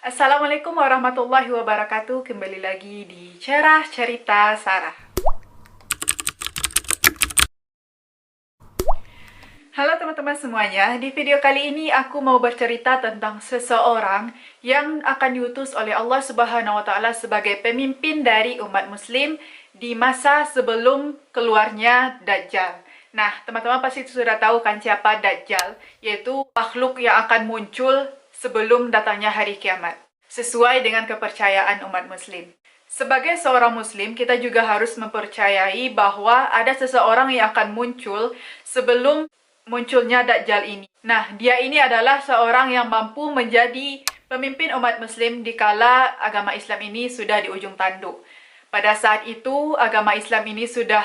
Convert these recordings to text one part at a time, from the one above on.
Assalamualaikum warahmatullahi wabarakatuh. Kembali lagi di Cerah Cerita Sarah. Halo teman-teman semuanya. Di video kali ini aku mau bercerita tentang seseorang yang akan diutus oleh Allah Subhanahu wa taala sebagai pemimpin dari umat muslim di masa sebelum keluarnya Dajjal. Nah, teman-teman pasti sudah tahu kan siapa Dajjal, yaitu makhluk yang akan muncul sebelum datangnya hari kiamat, sesuai dengan kepercayaan umat muslim. Sebagai seorang muslim, kita juga harus mempercayai bahwa ada seseorang yang akan muncul sebelum munculnya Dajjal ini. Nah, dia ini adalah seorang yang mampu menjadi pemimpin umat muslim dikala agama Islam ini sudah di ujung tanduk. Pada saat itu, agama Islam ini sudah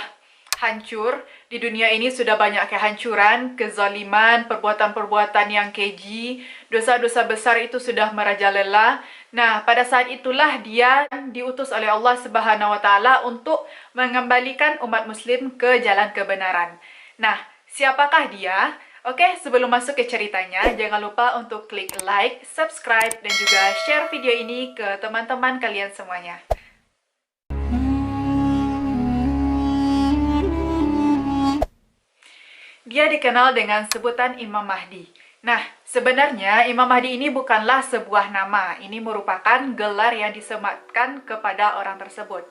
hancur. Di dunia ini sudah banyak kehancuran, kezaliman, perbuatan-perbuatan yang keji, dosa-dosa besar itu sudah merajalela. Nah, pada saat itulah dia diutus oleh Allah Subhanahu wa taala untuk mengembalikan umat muslim ke jalan kebenaran. Nah, siapakah dia? Oke, sebelum masuk ke ceritanya, jangan lupa untuk klik like, subscribe, dan juga share video ini ke teman-teman kalian semuanya. Dia dikenal dengan sebutan Imam Mahdi. Nah, sebenarnya Imam Mahdi ini bukanlah sebuah nama. Ini merupakan gelar yang disematkan kepada orang tersebut.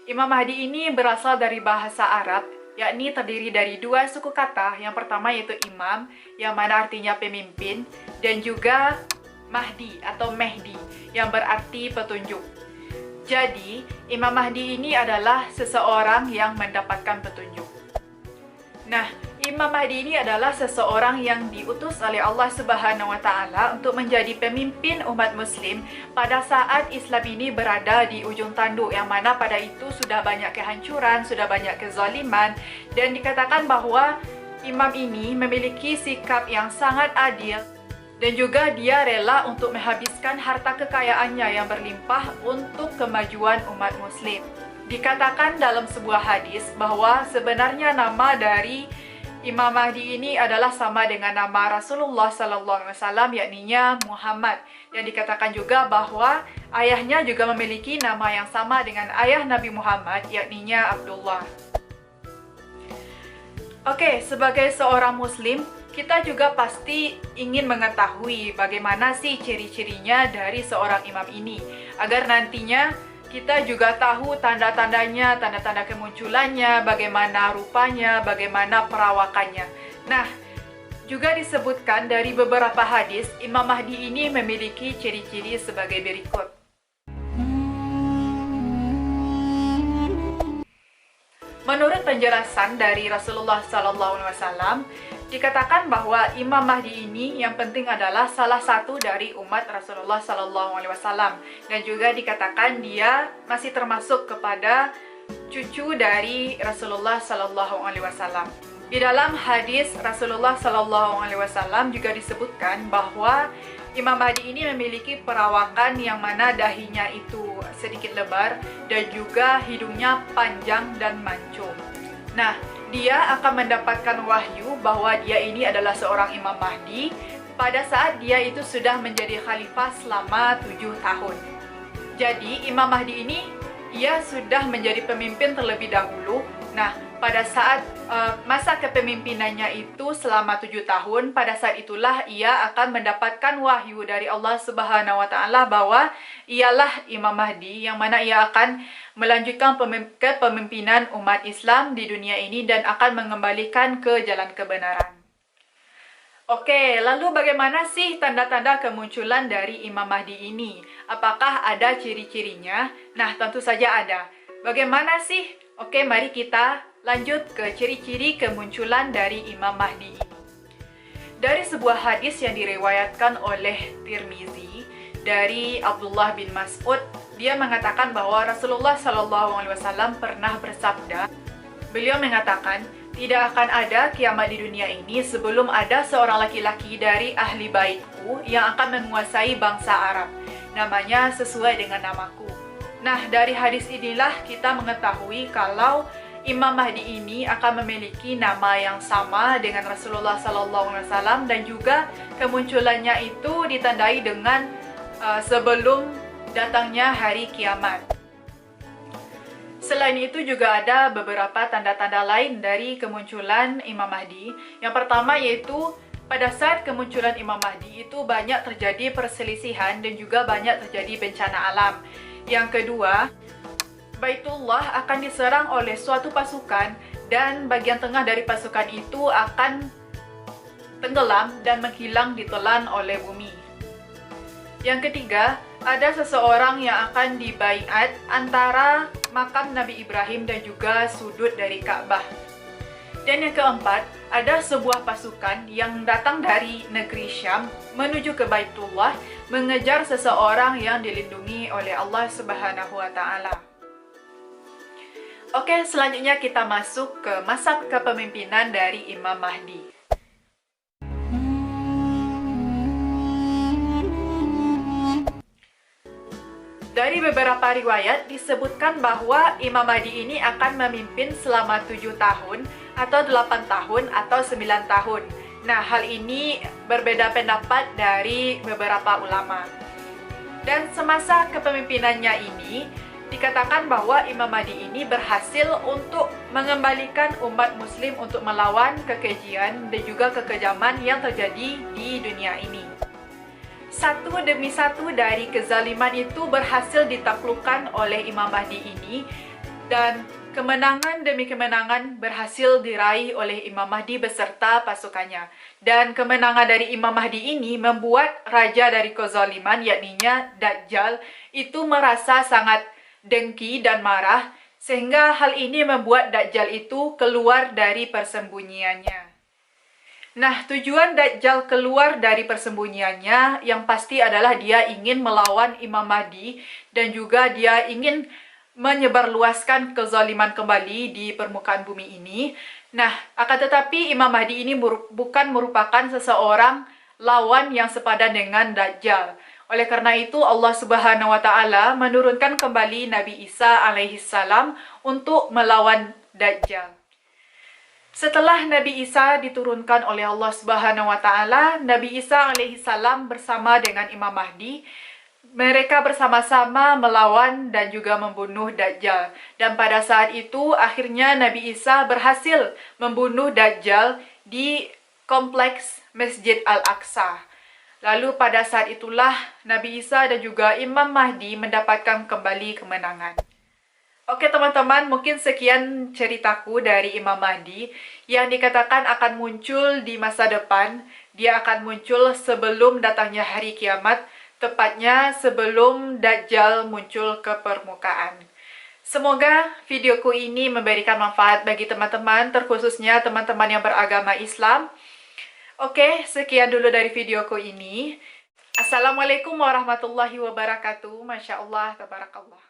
Imam Mahdi ini berasal dari bahasa Arab, yakni terdiri dari dua suku kata. Yang pertama yaitu imam, yang mana artinya pemimpin, dan juga Mahdi atau Mehdi, yang berarti petunjuk. Jadi, Imam Mahdi ini adalah seseorang yang mendapatkan petunjuk. Nah, Imam Mahdi ini adalah seseorang yang diutus oleh Allah Subhanahu wa taala untuk menjadi pemimpin umat muslim pada saat Islam ini berada di ujung tanduk, yang mana pada itu sudah banyak kehancuran, sudah banyak kezaliman, dan dikatakan bahwa imam ini memiliki sikap yang sangat adil dan juga dia rela untuk menghabiskan harta kekayaannya yang berlimpah untuk kemajuan umat muslim. Dikatakan dalam sebuah hadis bahwa sebenarnya nama dari Imam Mahdi ini adalah sama dengan nama Rasulullah SAW, yakninya Muhammad. Yang dikatakan juga bahwa ayahnya juga memiliki nama yang sama dengan ayah Nabi Muhammad, yakninya Abdullah. Oke, sebagai seorang muslim, kita juga pasti ingin mengetahui bagaimana sih ciri-cirinya dari seorang imam ini, agar nantinya kita juga tahu tanda-tandanya, tanda-tanda kemunculannya, bagaimana rupanya, bagaimana perawakannya. Nah, juga disebutkan dari beberapa hadis, Imam Mahdi ini memiliki ciri-ciri sebagai berikut. Menurut penjelasan dari Rasulullah SAW, dikatakan bahwa Imam Mahdi ini yang penting adalah salah satu dari umat Rasulullah SAW, dan juga dikatakan dia masih termasuk kepada cucu dari Rasulullah SAW. Di dalam hadis Rasulullah SAW juga disebutkan bahwa Imam Mahdi ini memiliki perawakan yang mana dahinya itu sedikit lebar dan juga hidungnya panjang dan mancung. Nah, dia akan mendapatkan wahyu bahwa dia ini adalah seorang Imam Mahdi pada saat dia itu sudah menjadi khalifah selama 7 tahun. Jadi, Imam Mahdi ini ia sudah menjadi pemimpin terlebih dahulu. Nah, pada saat masa kepemimpinannya itu selama 7 tahun, pada saat itulah ia akan mendapatkan wahyu dari Allah Subhanahu wa taala bahwa ialah Imam Mahdi, yang mana ia akan melanjutkan kepemimpinan umat Islam di dunia ini dan akan mengembalikan ke jalan kebenaran. Oke, lalu bagaimana sih tanda-tanda kemunculan dari Imam Mahdi ini? Apakah ada ciri-cirinya? Nah, tentu saja ada. Bagaimana sih? Oke, mari kita lanjut ke ciri-ciri kemunculan dari Imam Mahdi ini. Dari sebuah hadis yang diriwayatkan oleh Tirmizi dari Abdullah bin Mas'ud, dia mengatakan bahwa Rasulullah SAW pernah bersabda, beliau mengatakan, tidak akan ada kiamat di dunia ini sebelum ada seorang laki-laki dari ahli baitku yang akan menguasai bangsa Arab. Namanya sesuai dengan namaku. Nah, dari hadis inilah kita mengetahui kalau Imam Mahdi ini akan memiliki nama yang sama dengan Rasulullah SAW dan juga kemunculannya itu ditandai dengan sebelum datangnya hari kiamat. Selain itu juga ada beberapa tanda-tanda lain dari kemunculan Imam Mahdi. Yang pertama yaitu pada saat kemunculan Imam Mahdi itu banyak terjadi perselisihan dan juga banyak terjadi bencana alam. Yang kedua, Baitullah akan diserang oleh suatu pasukan dan bagian tengah dari pasukan itu akan tenggelam dan menghilang ditelan oleh bumi. Yang ketiga, ada seseorang yang akan dibaiat antara makam Nabi Ibrahim dan juga sudut dari Ka'bah. Dan yang keempat, ada sebuah pasukan yang datang dari negeri Syam menuju ke Baitullah mengejar seseorang yang dilindungi oleh Allah Subhanahu wa Ta'ala. Oke, selanjutnya kita masuk ke masa kepemimpinan dari Imam Mahdi. Dari beberapa riwayat disebutkan bahwa Imam Mahdi ini akan memimpin selama 7 tahun atau 8 tahun atau 9 tahun. Nah, hal ini berbeda pendapat dari beberapa ulama. Dan semasa kepemimpinannya ini dikatakan bahwa Imam Mahdi ini berhasil untuk mengembalikan umat muslim untuk melawan kekejian dan juga kekejaman yang terjadi di dunia ini. Satu demi satu dari kezaliman itu berhasil ditaklukkan oleh Imam Mahdi ini, dan kemenangan demi kemenangan berhasil diraih oleh Imam Mahdi beserta pasukannya. Dan kemenangan dari Imam Mahdi ini membuat raja dari kezaliman, yakninya Dajjal, itu merasa sangat dengki dan marah, sehingga hal ini membuat Dajjal itu keluar dari persembunyiannya. Nah, tujuan Dajjal keluar dari persembunyiannya yang pasti adalah dia ingin melawan Imam Mahdi dan juga dia ingin menyebarluaskan kezaliman kembali di permukaan bumi ini. Nah, akan tetapi Imam Mahdi ini bukan merupakan seseorang lawan yang sepadan dengan Dajjal. Oleh karena itu Allah Subhanahu wa Ta'ala menurunkan kembali Nabi Isa alaihissalam untuk melawan Dajjal. Setelah Nabi Isa diturunkan oleh Allah Subhanahu wa Ta'ala, Nabi Isa alaihissalam bersama dengan Imam Mahdi, mereka bersama-sama melawan dan juga membunuh Dajjal. Dan pada saat itu, akhirnya Nabi Isa berhasil membunuh Dajjal di kompleks Masjid Al-Aqsa. Lalu pada saat itulah Nabi Isa dan juga Imam Mahdi mendapatkan kembali kemenangan. Oke teman-teman, mungkin sekian ceritaku dari Imam Mahdi yang dikatakan akan muncul di masa depan. Dia akan muncul sebelum datangnya hari kiamat, tepatnya sebelum Dajjal muncul ke permukaan. Semoga videoku ini memberikan manfaat bagi teman-teman, terkhususnya teman-teman yang beragama Islam. Oke, sekian dulu dari videoku ini. Assalamualaikum warahmatullahi wabarakatuh. Masya Allah, tabarakallah.